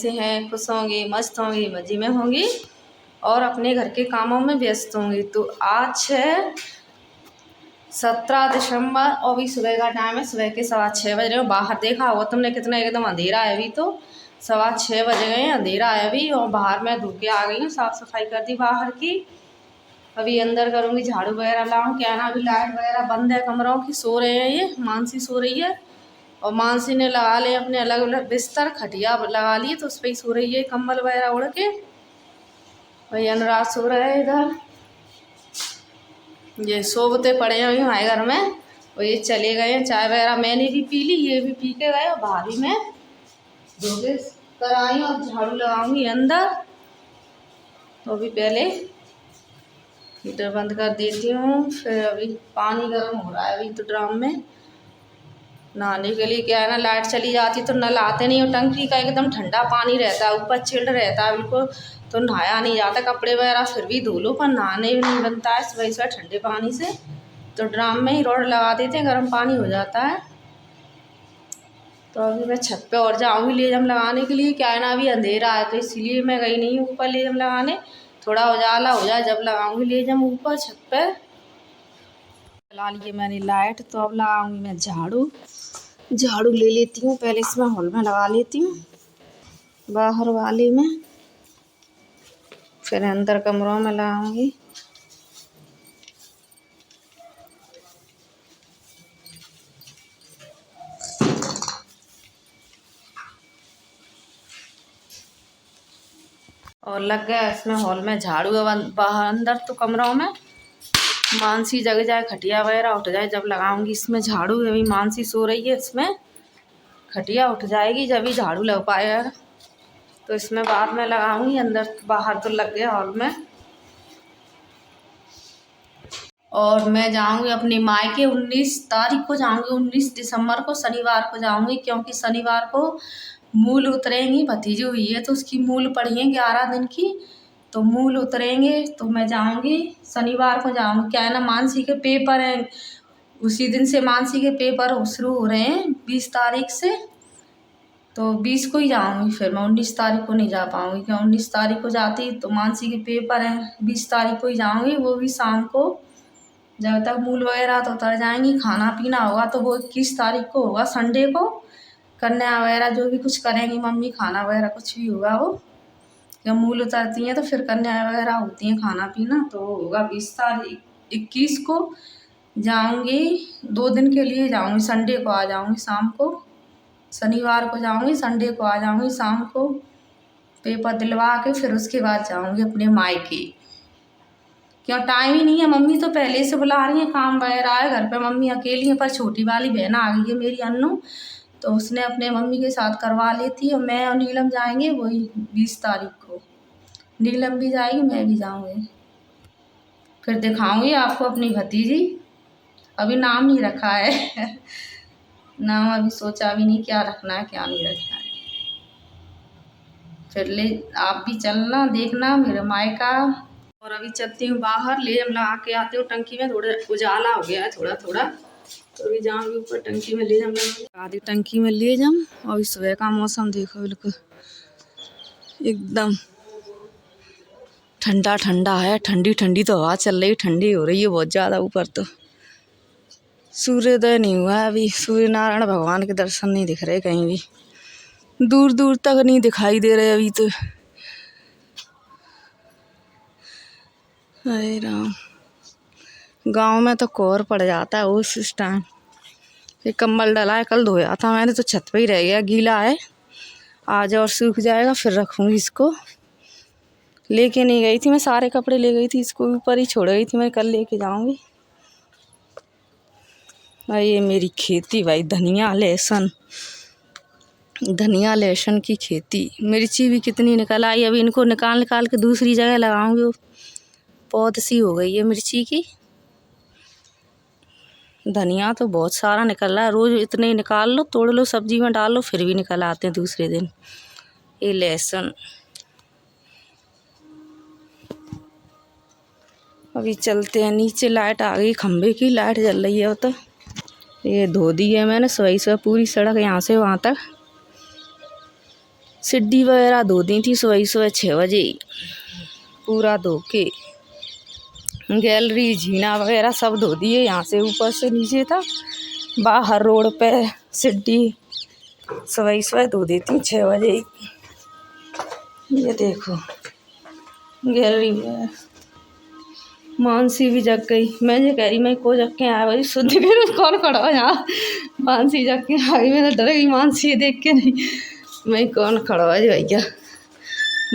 से हैं, खुश होंगी, मस्त होंगी, मज़े में होंगी और अपने घर के कामों में व्यस्त होंगी। तो आज है 17 दिसंबर और अभी सुबह का टाइम है, सुबह के 6:15 बज रहे हो। बाहर देखा होगा तुमने कितना एकदम अंधेरा है। अभी तो 6:15 बज गए हैं, अंधेरा है अभी। और बाहर मैं धो के आ गई हूँ, साफ़ सफाई कर दी बाहर की। अभी अंदर करूँगी, झाड़ू वगैरह लाऊँ। क्या ना, अभी लाइट वगैरह बंद है कमरों की, सो रहे हैं ये। मानसी सो रही है और मानसी ने लगा ले अपने अलग अलग बिस्तर, खटिया लगा लिए तो उस पर ही सो रही है, कंबल वगैरह उड़ के। वही अनुराग सो रहे हैं इधर, ये सोते पड़े हैं हमारे घर में। और ये चले गए हैं, चाय वगैरह मैंने भी पी ली, ये भी पी के गए। और भाभी में धो के कर आई और झाड़ू लगाऊंगी अंदर। तो अभी पहले हीटर बंद कर देती हूँ। फिर अभी पानी गर्म हो रहा है अभी तो ड्राम में नहाने के लिए। क्या है ना, लाइट चली जाती तो नल आते नहीं और टंकी का एकदम ठंडा पानी रहता है, ऊपर चिल्ड रहता है बिल्कुल, तो नहाया नहीं जाता। कपड़े वगैरह फिर भी धो लो पर नहाने नहीं बनता है सुबह सुबह ठंडे पानी से। तो ड्राम में ही रॉड लगा देते हैं, गर्म पानी हो जाता है। तो अभी मैं छत पे और जाऊँगी लेजम लगाने के लिए। क्या है ना, अभी अंधेरा है तो इसीलिए मैं गई नहीं हूँ ऊपर लेजम लगाने। थोड़ा उजाला हो जाए जब लगाऊंगी लेजम ऊपर छत पे। चला लिए मैंने लाइट, तो अब लगाऊंगी मैं झाड़ू। झाड़ू ले लेती हूँ पहले, इसमें हॉल में लगा लेती हूँ, बाहर वाले में, फिर अंदर कमरों में लगाऊंगी। और लग गया इसमें हॉल में झाड़ू। अब बाहर अंदर तो कमरों में मानसी जग जाए, खटिया वगैरह उठ जाए जब लगाऊंगी इसमें झाड़ू। अभी मानसी सो रही है, इसमें खटिया उठ जाएगी जब ही झाड़ू लग पाएगा। तो इसमें बाद में लगाऊंगी, अंदर बाहर तो लग गया हॉल में। और मैं जाऊंगी अपनी मायके 19 तारीख को जाऊंगी, 19 दिसंबर को शनिवार को जाऊंगी, क्योंकि शनिवार को मूल उतरेंगी। भतीजी हुई है तो उसकी मूल पड़ी है 11 दिन की, तो मूल उतरेंगे तो मैं जाऊंगी शनिवार को जाऊंगी। क्या है ना, मानसी के पेपर हैं, उसी दिन से मानसी के पेपर शुरू हो रहे हैं 20 तारीख से। तो 20 को ही जाऊंगी, फिर मैं 19 तारीख को नहीं जा पाऊंगी, क्योंकि 19 तारीख को जाती तो मानसी के पेपर हैं। 20 तारीख को ही जाऊंगी, वो भी शाम को। जब तक मूल वगैरह तो उतर जाएंगी, खाना पीना होगा तो वो 21 तारीख को होगा, संडे को। कन्या वगैरह जो भी कुछ करेंगी मम्मी, खाना वगैरह कुछ भी होगा वो। जब मूल उतरती हैं तो फिर कन्या वगैरह होती हैं, खाना पीना तो होगा 20 तारीख। 21 को जाऊंगी, 2 दिन के लिए जाऊंगी, संडे को आ जाऊंगी शाम को। शनिवार को जाऊंगी, संडे को आ जाऊंगी शाम को, पेपर दिलवा के फिर उसके बाद जाऊंगी अपने मायके। क्यों, टाइम ही नहीं है। मम्मी तो पहले से बुला रही है, काम वगैरह है घर पे, मम्मी अकेली है। पर छोटी वाली बहन आ गई है मेरी अन्नू, तो उसने अपने मम्मी के साथ करवा लेती है। मैं और नीलम जाएंगे वही 20 तारीख को। नीलम भी जाएगी, मैं भी जाऊंगी। फिर दिखाऊंगी आपको अपनी भतीजी। अभी नाम नहीं रखा है नाम अभी सोचा भी नहीं क्या रखना है क्या नहीं रखना है। फिर ले आप भी चलना, देखना मेरे मायका। और अभी चलती हूँ बाहर, लेजम लगा के आती हूँ टंकी में। थोड़ा उजाला हो गया है थोड़ा थोड़ा, तो अभी जाऊँगी ऊपर टंकी में लेजम लगा आधी टंकी में लेजम। और सुबह का मौसम देखो, बिल्कुल एकदम ठंडा ठंडा है, ठंडी ठंडी तो हवा चल रही, ठंडी हो रही है बहुत ज़्यादा। ऊपर तो सूर्योदय नहीं हुआ है अभी, सूर्य नारायण भगवान के दर्शन नहीं दिख रहे कहीं भी, दूर दूर तक नहीं दिखाई दे रहे अभी तो। अरे राम, गांव में तो कोहर पड़ जाता है उस टाइम। ये कंबल डला है, कल धोया था मैंने तो छत पे ही रह गया, गीला है। आज और सूख जाएगा फिर रखूँगी इसको। लेके नहीं गई थी मैं, सारे कपड़े ले गई थी, इसको ऊपर ही छोड़ गई थी मैं, कल लेके जाऊँगी। और ये मेरी खेती भाई, धनिया लहसुन, धनिया लहसुन की खेती। मिर्ची भी कितनी निकल आई, अभी इनको निकाल निकाल के दूसरी जगह लगाऊंगी। पौध सी हो गई है मिर्ची की। धनिया तो बहुत सारा निकल रहा है, रोज इतने ही निकाल लो, तोड़ लो, सब्जी में डाल लो, फिर भी निकल आते हैं दूसरे दिन। ये लहसुन। अभी चलते हैं नीचे, लाइट आ गई, खंभे की लाइट जल रही है। तो ये धो दी है मैंने सुबह सुबह पूरी सड़क, यहाँ से वहाँ तक सीढ़ी वगैरह धो दी थी सुबह सुबह 6 बजे पूरा धो के। गैलरी जीना वगैरह सब धो दिए, यहाँ से ऊपर से नीचे था। बाहर रोड पे सीढ़ी सुबह सुबह धो देती हूँ 6 बजे। ये देखो गैलरी में मानसी भी जग गई। मैं ये कह रही मैं को जग के आया भाई शुद्ध कर कौन खड़ा हो यहाँ। मानसी जग के आ गई, मैं तो डर गई मानसी देख के। नहीं मैं कौन खड़ा हो भैया।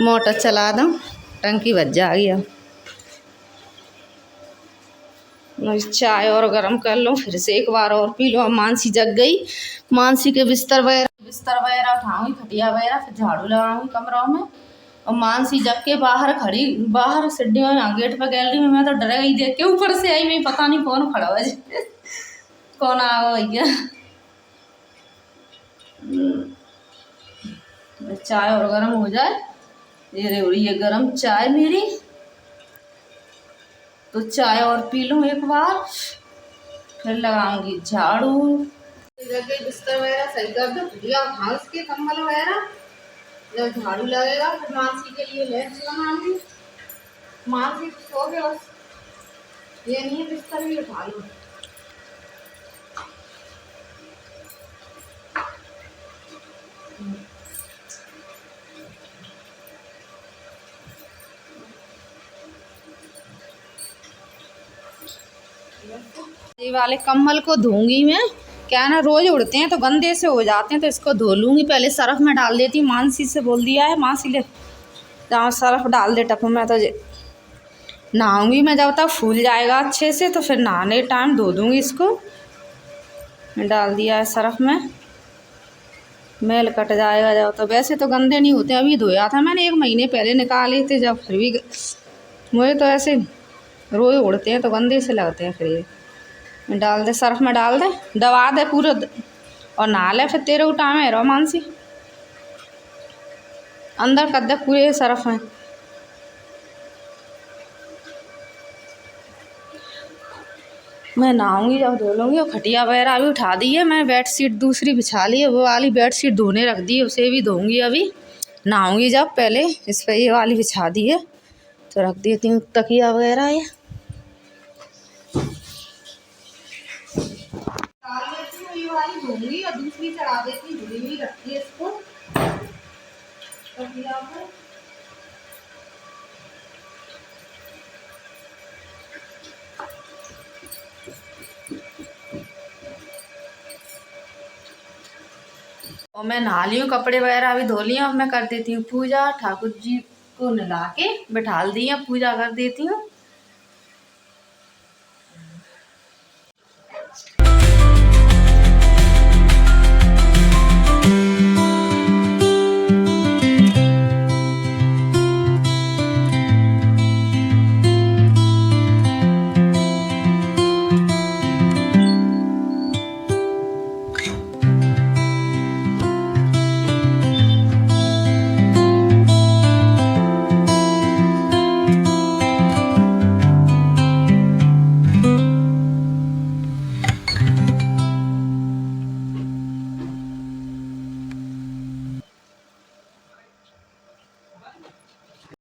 मोटर चला दूँ, टंकी बच जाएगी। अब चाय और गरम कर लो, फिर से एक बार और पी लो। अब मानसी जग गई, मानसी के बिस्तर वगैरह उठाऊंगी, खटिया वगैरह, फिर झाड़ू लगाऊंगी कमरों में। और मानसी जग के बाहर खड़ी, बाहर सीढ़ियों यहाँ गेट पर गैलरी में। मैं तो डर गई देख के, ऊपर से आई मैं पता नहीं कौन खड़ा हुआ कौन आ गया भैया। चाय और गरम हो जाए। ये रे ये गरम चाय मेरी, तो चाय और पी लूँ एक बार, फिर लगाऊंगी झाड़ू। बिस्तर वगैरह सही कर दो, खटिया घास के कंबल वगैरह। जब झाड़ू लगेगा फिर मानसी के लिए लंच बनाऊंगी। मानसी सो गए बस, ये नहीं है बिस्तर भी उठा लो। ये वाले कंबल को धोऊंगी मैं, क्या ना रोज उड़ते हैं तो गंदे से हो जाते हैं, तो इसको धो लूँगी। पहले सर्फ में डाल देती हूँ, मानसी से बोल दिया है मानसी ले जहाँ सर्फ डाल दे टप में। तो नहाऊंगी मैं, जब तक फूल जाएगा अच्छे से तो फिर नहाने टाइम धो दूँगी इसको। डाल दिया है सर्फ में, मैल कट जाएगा जब। तो वैसे तो गंदे नहीं होते, अभी धोया था मैंने 1 महीने पहले निकाले थे जब, फिर भी मुझे तो ऐसे रोज उड़ते हैं तो गंदे से लगते हैं। फिर ये डाल दे सर्फ में, डाल दे, दबा दे पूरा और नहा ले। फिर तेरे उठा में रहो मानसी, अंदर कर दे पूरे सर्फ में। मैं नहाऊंगी जब धो लूँगी। और खटिया वगैरह भी उठा दी है, मैं बेडशीट दूसरी बिछा ली है, वो वाली बेडशीट धोने रख दी है, उसे भी धोऊंगी अभी। नहाऊंगी जब पहले इस पर ये वाली बिछा दी है तो रख देती हूँ तकिया वगैरह। ये ये वाली धोऊंगी और दूसरी चढ़ा देती हूँ, धुली हुई रखती है इसको तकिया पर। और मैं नहा ली हूँ, कपड़े वगैरह भी धो लिए। अब मैं कर देती हूँ पूजा। ठाकुर जी को नला के बिठा दी है, पूजा कर देती हूँ।